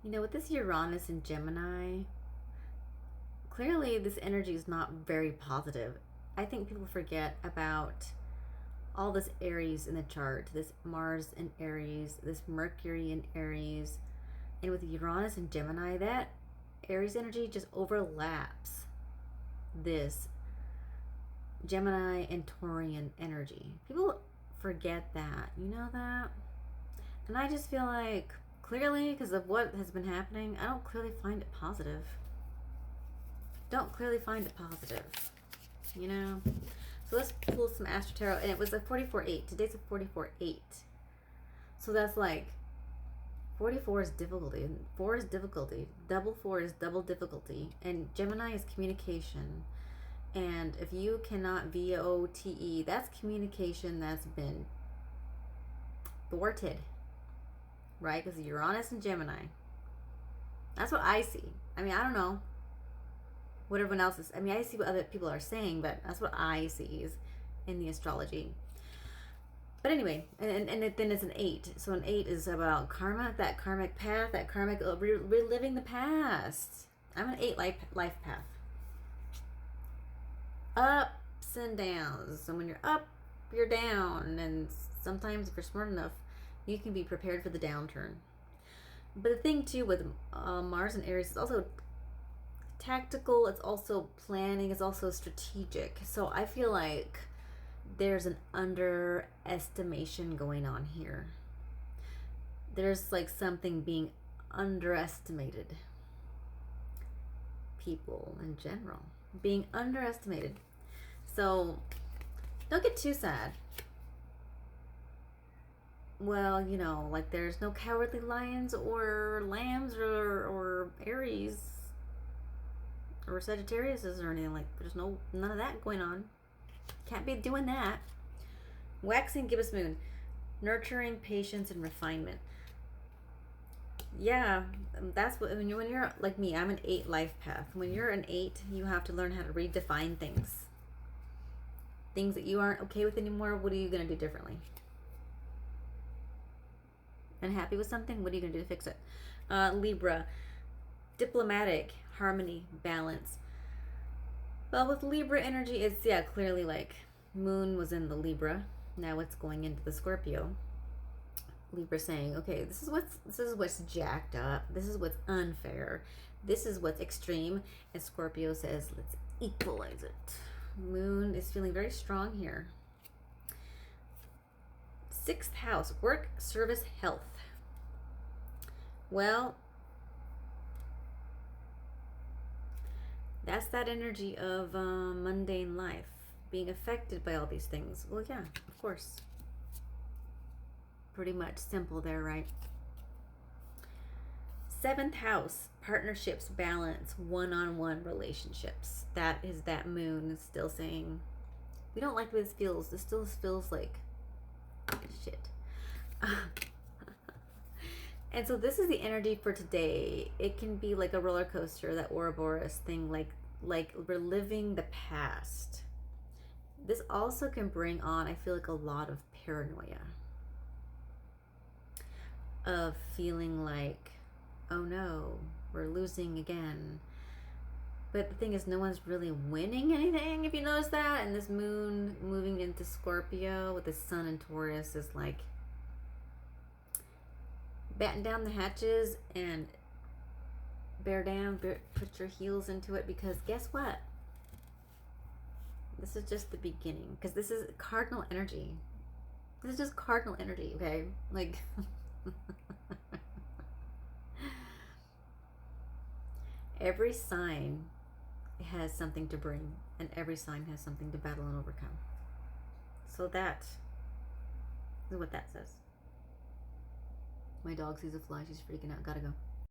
You know, with this Uranus and Gemini, clearly this energy is not very positive. I think people forget about all this Aries in the chart, this Mars in Aries, this Mercury in Aries, and with Uranus and Gemini, that Aries energy just overlaps this Gemini and Taurian energy. People forget that. You know that? And I just feel like, clearly, because of what has been happening, I don't clearly find it positive. Don't clearly find it positive. You know? So let's pull some Astro Tarot. And it was a 44-8. Today's a 44-8. So that's like 44 is difficulty. 4 is difficulty. Double 4 is double difficulty. And Gemini is communication. And if you cannot VOTE, that's communication that's been thwarted. Right? Because Uranus and Gemini. That's what I see. I mean, I don't know what everyone else is. I mean, I see what other people are saying, but that's what I see is in the astrology. But anyway, and then it's an 8. So an 8 is about karma, that karmic path, that karmic reliving the past. I'm an 8 life path. Ups and downs. So when you're up, you're down. And sometimes if you're smart enough, you can be prepared for the downturn. But the thing too with Mars and Aries is also tactical, it's also planning, it's also strategic. So I feel like there's an underestimation going on here. There's like something being underestimated. People in general being underestimated. So don't get too sad. Well, you know, like there's no cowardly lions or lambs or Aries or Sagittariuses or anything. Like there's none of that going on. Can't be doing that. Waxing gibbous moon, nurturing patience and refinement. Yeah, that's what when you're like me. I'm an 8 life path. When you're an 8, you have to learn how to redefine things. Things that you aren't okay with anymore. What are you gonna do differently? Unhappy with something? What are you gonna do to fix it? Libra, diplomatic, harmony, balance. Well, with Libra energy, it's clearly like Moon was in the Libra. Now it's going into the Scorpio. Libra saying, okay, this is what's jacked up. This is what's unfair. This is what's extreme. And Scorpio says, let's equalize it. Moon is feeling very strong here. 6th house, work, service, health. Well, that's that energy of mundane life, being affected by all these things. Well, yeah, of course. Pretty much simple there, right? 7th house, partnerships, balance, one-on-one relationships. That is that moon still saying, we don't like the way this feels. This still feels like shit. And so this is the energy for today. It can be like a roller coaster, that Ouroboros thing, like reliving the past. This also can bring on, I feel like, a lot of paranoia. Of feeling like, oh no, we're losing again. But the thing is, no one's really winning anything, if you notice that. And this moon moving into Scorpio with the sun in Taurus is like batten down the hatches and bear down, put your heels into it, because guess what? This is just the beginning, because this is cardinal energy. This is just cardinal energy, okay? Like, every sign has something to bring, and every sign has something to battle and overcome. So that is what that says. My dog sees a fly. She's freaking out. Gotta go.